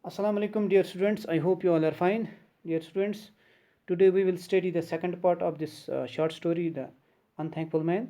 Assalamu alaikum, dear students. I hope you all are fine. Dear students, today we will study the second part of this short story, The Unthankful Man.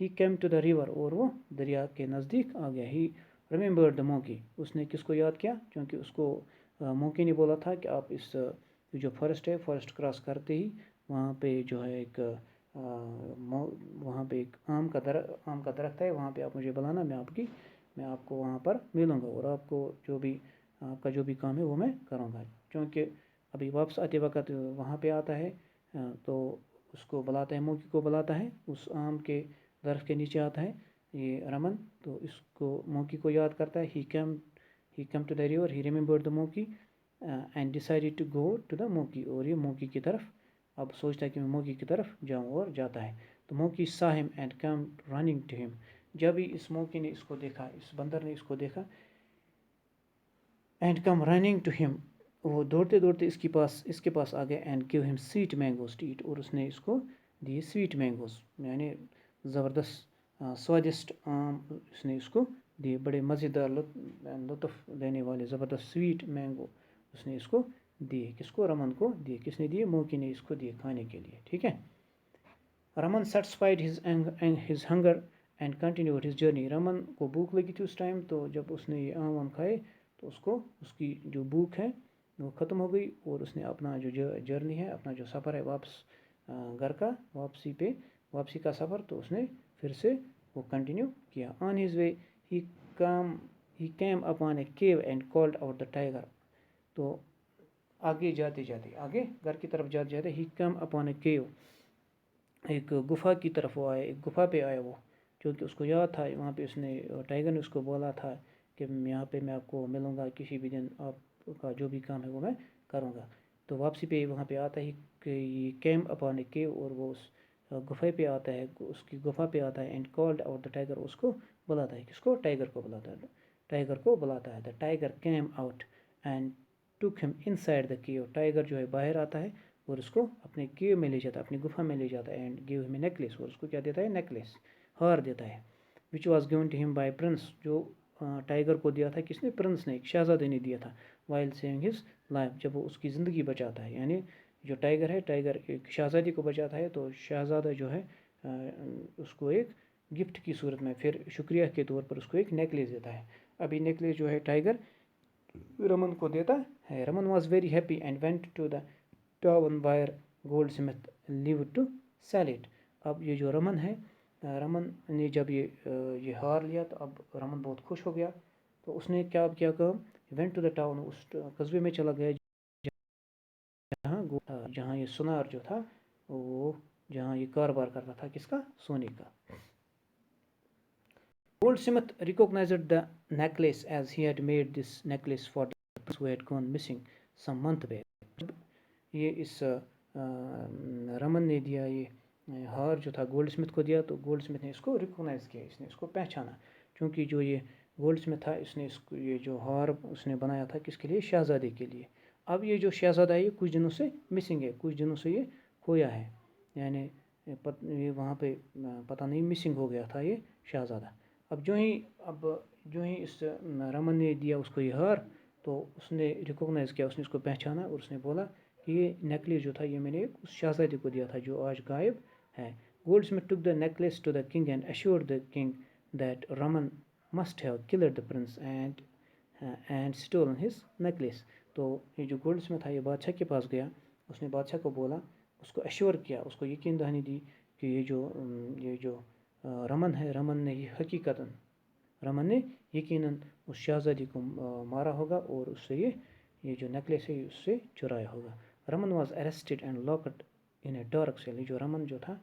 He came to the river, اور وہ دریا کے نزدیک آ گیا. ہی remembered the موکی، اس نے کس کو یاد کیا؟ کیونکہ اس کو موکی نے بولا تھا کہ آپ اس جو فارسٹ ہے، فارسٹ کراس کرتے ہی وہاں پہ جو ہے ایک وہاں پہ ایک آم کا درخت ہے، وہاں پہ آپ مجھے بلانا، میں آپ کو وہاں پر ملوں گا، اور آپ کو آپ کا جو بھی کام ہے وہ میں کروں گا. کیونکہ ابھی واپس آتے وقت وہاں پہ آتا ہے تو اس کو بلاتا ہے، موکی کو بلاتا ہے، اس آم کے درخت کے نیچے آتا ہے یہ رمن، تو اس کو موکی کو یاد کرتا ہے. He come to the river, he remembered the Moki and decided to go to the Moki, اور یہ موکی کی طرف اب سوچتا ہے کہ میں موکی کی طرف جاؤں، اور جاتا ہے. تو موکی saw him and came running to him، جب ہی اس موکی نے اس کو دیکھا، اس بندر نے اس کو دیکھا، اینڈ کم رننگ ٹو ہم، وہ دوڑتے دوڑتے اس کے پاس آ گیا. اینڈ گیو ہم سویٹ مینگوز ٹو ایٹ، اور اس نے اس کو دیے سویٹ مینگوز، یعنی زبردست سوادشٹ آم اس نے اس کو دیے، بڑے مزیدار لطف دینے والے زبردست سویٹ مینگو اس نے اس کو دیے. کس کو؟ رمن کو دیے. کس نے دیے؟ موکی نے اس کو دیے کھانے کے لیے. ٹھیک ہے. Raman satisfied his hunger and continued his journey. Raman کو بھوک لگی تھی اس ٹائم، تو جب اس نے یہ آم کھائے تو اس کی جو بھوک ہے وہ ختم ہو گئی، اور اس نے اپنا جو جرنی ہے، اپنا جو سفر ہے واپس گھر کا، واپسی کا سفر، تو اس نے پھر سے وہ کنٹینیو کیا. On his way he came upon a cave and called out the tiger. تو آگے گھر کی طرف جاتے ہی کیم اپان اے کیو، ایک گفا کی طرف وہ آیا، ایک گفا پہ آیا وہ، کیونکہ اس کو یاد تھا وہاں پہ اس نے ٹائیگر نے اس کو بولا تھا کہ یہاں پہ میں آپ کو ملوں گا کسی بھی دن، آپ کا جو بھی کام ہے وہ میں کروں گا. تو واپسی پہ وہاں پہ آتا ہے کہ یہ کیم اپان اے کیو، اور وہ اس گفے پہ آتا ہے، اس کی گفا پہ آتا ہے. And called out the tiger, اس کو بلاتا ہے. کس کو؟ ٹائیگر کو بلاتا ہے. The tiger came out and took him in side the Q. Tiger جو ہے باہر آتا ہے اور اس کو اپنے کیو میں لے جاتا ہے، اپنی گفا میں لے جاتا ہے. اینڈ گیو ہم اے نیکلیس، اور اس کو کیا دیتا ہے؟ نیکلیس، ہار دیتا ہے. وچ واز گیون ٹو ہم بائی پرنس، جو ٹائیگر کو دیا تھا کس نے؟ پرنس نے، ایک شہزادے نے دیا تھا. وائل سیونگ ہز لائف، جب وہ اس کی زندگی بچاتا ہے. یعنی جو ٹائیگر ہے، ٹائیگر ایک شہزادی کو بچاتا ہے، تو شہزادہ جو ہے اس کو ایک گفٹ کی صورت میں پھر شکریہ کے طور پر اس کو ایک نیکلیس دیتا ہے. ابھی نیکلیس جو ہے ٹائیگر رمن کو دیتا ہے. Raman was very happy and went to the town where goldsmith lived to sell it. اب یہ جو رمن ہے، رمن نے جب یہ ہار لیا تو اب رمن بہت خوش ہو گیا. تو اس نے کیا کام؟ وینٹ ٹو دا ٹاؤن، اس قصبے میں چلا گیا جہاں یہ سونار جو تھا، وہ جہاں یہ کاروبار کرتا تھا، کس کا؟ سونے کا. Goldsmith recognized the necklace as he had made this necklace for the prince who had gone missing some month back. یہ اس رمن نے دیا یہ ہار جو تھا گولڈ سمتھ کو دیا، تو گولڈ سمتھ نے اس کو ریکوگنائز کیا، اس نے اس کو پہچانا، کیونکہ جو یہ گولڈ سمتھ تھا اس نے یہ جو ہار اس نے بنایا تھا کس کے لیے؟ شہزادے کے لیے. اب یہ جو شہزادہ ہے یہ کچھ دنوں سے مسنگ ہے، کچھ دنوں سے یہ کھویا ہے، یعنی یہ وہاں پہ پتہ نہیں مسنگ ہو گیا تھا یہ شہزادہ. اب جو ہی اس رمن نے دیا اس کو یہ ہار، تو اس نے ریکوگنائز کیا، اس نے اس کو پہچانا، اور اس نے بولا کہ یہ نیکلیس جو تھا یہ میں نے اس شہزادے کو دیا تھا جو آج غائب ہے. Goldsmith took the necklace to the king and assured the king that Raman must have killed the prince and stolen his necklace. تو یہ جو گولڈ سمتھ تھا یہ بادشاہ کے پاس گیا، اس نے بادشاہ کو بولا، اس کو ایشور کیا، اس کو یقین دہانی دی کہ یہ جو رمن ہے، رمن نے یقیناً اس شہزادی کو مارا ہوگا، اور اس سے یہ جو نیکلیس ہے اس سے چرایا ہوگا. Raman was arrested and locked in a dark cell. یہ جو رمن جو تھا،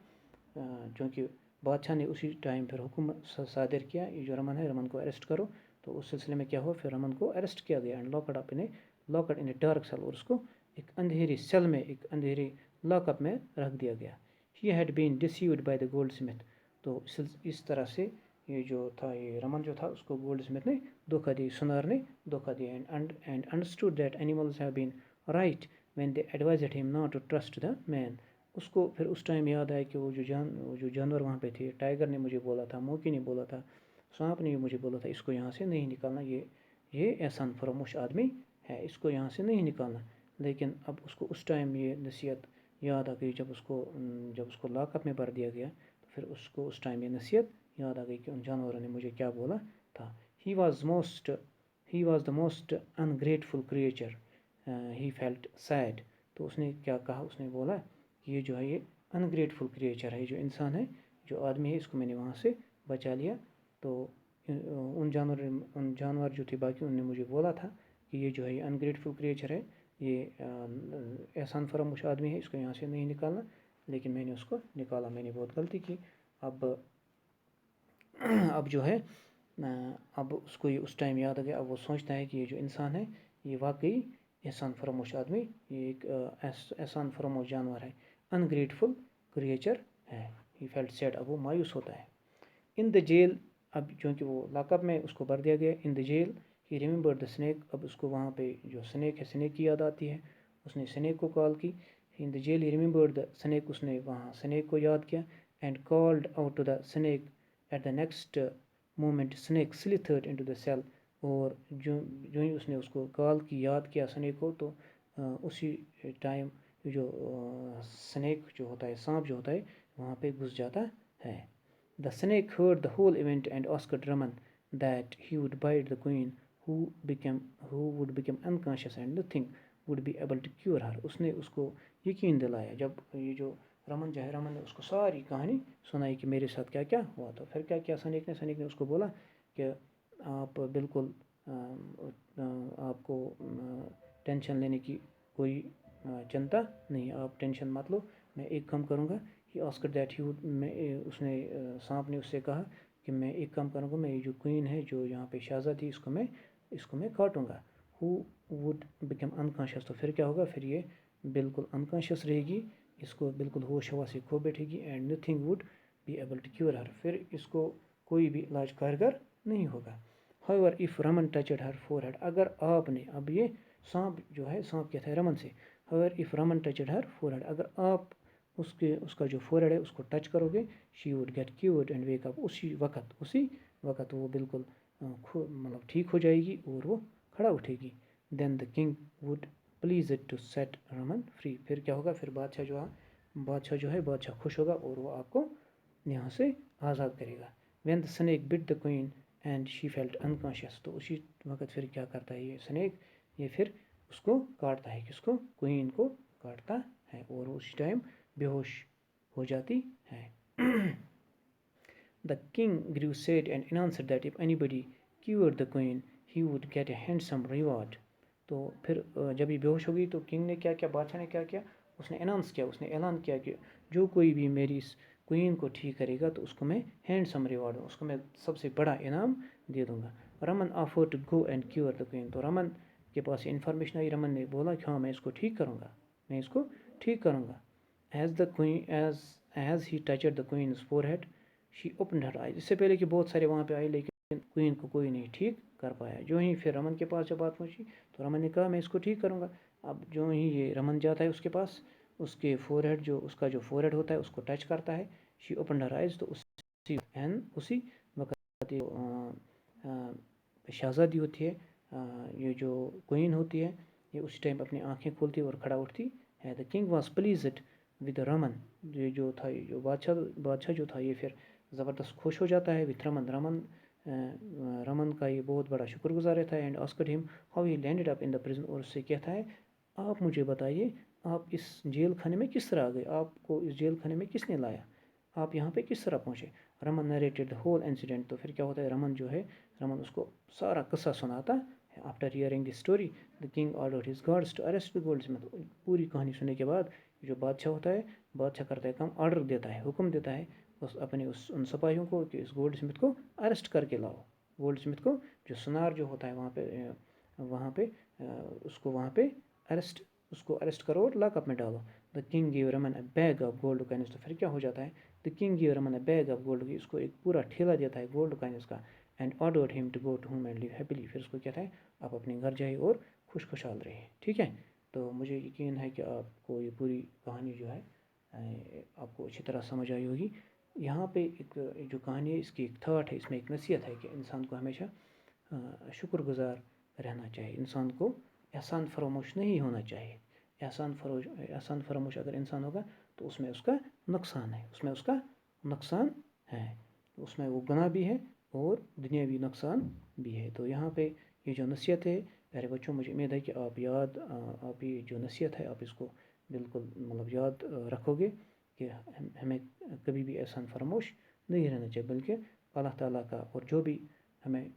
چونکہ بادشاہ نے اسی ٹائم پھر حکم صادر کیا، یہ جو رمن ہے رمن کو اریسٹ کرو، تو اس سلسلے میں کیا ہوا؟ پھر رمن کو اریسٹ کیا گیا and locked in a dark cell, اور اس کو ایک اندھیری سیل میں، ایک اندھیری لاک اپ میں رکھ دیا گیا. He had been deceived by the gold Smith. تو اس طرح سے یہ جو تھا، یہ رمن جو تھا اس کو گولڈ سمتھ نے دھوکہ دی، سونار نے دھوکہ دیا. And understood that animals have been right when they advised ہم ناٹ ٹو ٹرسٹ دا مین. اس کو پھر اس ٹائم یاد آیا کہ وہ جو جانور وہاں پہ تھے، ٹائیگر نے مجھے بولا تھا، موکی نے بولا تھا، سانپ نے مجھے بولا تھا اس کو یہاں سے نہیں نکالنا، یہ احسان فراموش آدمی ہے، اس کو یہاں سے نہیں نکالنا. لیکن اب اس کو اس ٹائم یہ نصیحت یاد آ گئی جب اس کو لاک اپ میں بھر دیا گیا، تو پھر اس کو اس ٹائم یہ نصیحت یاد آ گئی کہ ان جانوروں نے مجھے کیا بولا تھا. He was the most ungrateful creature. He felt sad. تو اس نے کیا کہا, اس نے بولا کہ یہ جو ہے یہ انگریٹفل کریچر ہے, جو انسان ہے, جو آدمی ہے, اس کو میں نے وہاں سے بچا لیا. تو ان جانور جو تھے باقی, ان نے مجھے بولا تھا کہ یہ جو ہے یہ انگریٹفل کریچر ہے, یہ احسان فراموش آدمی ہے, اس کو یہاں سے نہیں نکالنا. لیکن میں نے اس کو نکالا, میں نے بہت غلطی کی. اب جو ہے اب اس کو یہ اس ٹائم یاد آ گیا. اب وہ سوچتا ہے کہ یہ جو انسان ہے یہ واقعی احسان فراموش آدمی, یہ ایک احسان فراموش جانور ہے, انگریٹفل کریچر ہے. He felt sad. اب وہ مایوس ہوتا ہے. In the jail. اب چونکہ وہ لاک اپ میں اس کو بھر دیا گیا. In the jail he remembered the snake. اب اس کو وہاں پہ جو سنیک ہے, سنیک کی یاد آتی ہے. اس نے سنیک کو کال کی. In the jail he remembered the snake. اس نے وہاں سنیک کو یاد کیا. And called out to the snake. At the next moment snake slithered into the cell. اور جو ہی اس نے اس کو کال کی, یاد کیا سنیک کو, تو اسی ٹائم جو سنیک جو ہوتا ہے, سانپ جو ہوتا ہے, وہاں پہ گھس جاتا ہے. The snake heard the whole event and asked Raman that he would bite the queen, who would become unconscious and nothing would be able to cure her. اس نے اس کو یقین دلایا. جب یہ جو رمن جو ہے, رمن نے اس کو ساری کہانی سنائی کہ میرے ساتھ کیا کیا ہوا. تو پھر کیا کیا سنیک نے اس کو بولا کہ آپ بالکل آپ کو ٹینشن لینے کی کوئی چنتا نہیں, آپ ٹینشن مت لو, میں ایک کام کروں گا. ہی آسکڈ دیٹ ہی وڈ. اس نے سانپ نے اس سے کہا کہ میں ایک کام کروں گا, میں یہ جو کوئین ہے, جو یہاں پہ شہزادی, اس کو میں کاٹوں گا. He would become unconscious. تو پھر کیا ہوگا, پھر یہ بالکل انکانشیس رہے گی, اس کو بالکل ہوش ہوا سے کھو بیٹھے گی. And nothing would be able to cure her. پھر اس کو کوئی بھی علاج کارگر نہیں ہوگا. however if Raman touched her forehead. اگر آپ نے, اب یہ سانپ جو ہے, سانپ کیا تھا رمن سے. however if Raman touched her forehead. اگر آپ اس کا جو فور ہیڈ ہے اس کو ٹچ کرو گے, she would get cured and wake up. اسی وقت وہ بالکل مطلب ٹھیک ہو جائے گی اور وہ کھڑا اٹھے گی. Then the king would please it to set Raman free. پھر کیا ہوگا, پھر بادشاہ جو ہے بادشاہ خوش ہوگا اور وہ آپ کو یہاں سے آزاد کرے گا. When the snake bit the queen and she felt unconscious. تو اسی وقت پھر کیا کرتا ہے یہ سنیک, یہ پھر اس کو کاٹتا ہے, کس کو, کوئین کو کاٹتا ہے, اور اسی ٹائم بے ہوش ہو جاتی ہے. The king grew sad and announced that if anybody cured the queen he would get a handsome reward. تو پھر جب یہ بے ہوش ہو گئی تو کنگ نے کیا کیا, بادشاہ نے کیا کیا, اس نے اناؤنس کیا, اس نے اعلان کیا کہ جو کوئی بھی میری اس کوئین کو ٹھیک کرے گا تو اس کو میں ہینڈسم ریوارڈ دوں, اس کو میں سب سے بڑا انعام دے دوں گا. Raman offer to go and cure the queen. تو رمن کے پاس انفارمیشن آئی, رمن نے بولا کہ ہاں میں اس کو ٹھیک کروں گا. As he touched the queen's forehead, she opened her eyes. اس سے پہلے کہ بہت سارے وہاں پہ آئے, لیکن کوئین کو کوئی نہیں ٹھیک کر پایا. جو ہی پھر رمن کے پاس جب بات پہنچی تو رمن نے کہا میں اس کو ٹھیک کروں گا. اب جو ہی یہ رمن جاتا ہے اس کے پاس, اس کے فور ہیڈ, جو اس کا جو فور ہیڈ ہوتا ہے اس کو ٹچ کرتا ہے. شی اوپنڈ ہر آئیز. تو اسی وقت شہزادی ہوتی ہے, یہ جو کوئین ہوتی ہے, یہ اسی ٹائم اپنی آنکھیں کھولتی اور کھڑا اٹھتی ہے. The king was pleased with Raman. یہ جو تھا, جو بادشاہ جو تھا, یہ پھر زبردست خوش ہو جاتا ہے وتھ رمن کا یہ بہت بڑا شکر گزار رہتا ہے. اینڈ آسکڈ ہم how he landed up in the prison. اور اس سے کہتا ہے آپ مجھے بتائیے آپ اس جیل خانے میں کس طرح آ گئے, آپ کو اس جیل خانے میں کس نے لایا, آپ یہاں پہ کس طرح پہنچے. Raman narrated the whole incident. تو پھر کیا ہوتا ہے, رمن اس کو سارا قصہ سناتا ہے. After hearing the story the king ordered his guards to arrest the goldsmith. پوری کہانی سننے کے بعد جو بادشاہ ہوتا ہے, بادشاہ کرتا ہے کام, آرڈر دیتا ہے, حکم دیتا ہے ان سپاہیوں کو کہ اس گولڈ اسمتھ کو اریسٹ کر کے لاؤ. گولڈ اسمتھ کو, جو سنار جو ہوتا ہے وہاں پہ اس کو اریسٹ کرو اور لاک اپ میں ڈالو. The king gave Raman a bag of gold coins. تو پھر کیا ہو جاتا ہے, the king gave Raman a bag of gold, اس کو ایک پورا ٹھیلا دیتا ہے گولڈ کوائنز کا. And ordered him to go to home and live happily. پھر اس کو کہتا ہے آپ اپنے گھر جائیں اور خوشحال رہے. ٹھیک ہے, تو مجھے یقین ہے کہ آپ کو یہ پوری کہانی جو ہے آپ کو اچھی طرح سمجھ آئی ہوگی. یہاں پہ ایک جو کہانی ہے, اس کی ایک تھاٹ ہے, اس میں ایک نصیحت ہے کہ انسان کو ہمیشہ شکر گزار رہنا چاہیے. انسان کو احسان فراموش نہیں ہونا چاہیے. احسان فراموش اگر انسان ہوگا تو اس میں اس کا نقصان ہے, اس میں اس کا نقصان ہے، اس میں وہ گناہ بھی ہے اور دنیاوی نقصان بھی ہے۔ تو یہاں پہ یہ جو نصیحت ہے پیارے بچوں، مجھے امید ہے کہ آپ یہ جو نصیحت ہے آپ اس کو بالکل مطلب یاد رکھو گے کہ ہمیں کبھی بھی احسان فراموش نہیں رہنا چاہیے، بلکہ اللہ تعالیٰ کا اور جو بھی ہمیں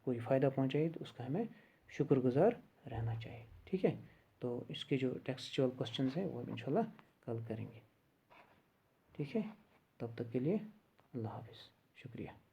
کوئی فائدہ پہنچائے تو اس کا ہمیں شکر گزار رہنا چاہیے، ٹھیک ہے۔ تو اس کے جو ٹیکسچوئل کوسچنز ہیں وہ ہم انشاءاللہ کل کریں گے، ٹھیک ہے۔ تب تک کے لیے اللہ حافظ، شکریہ۔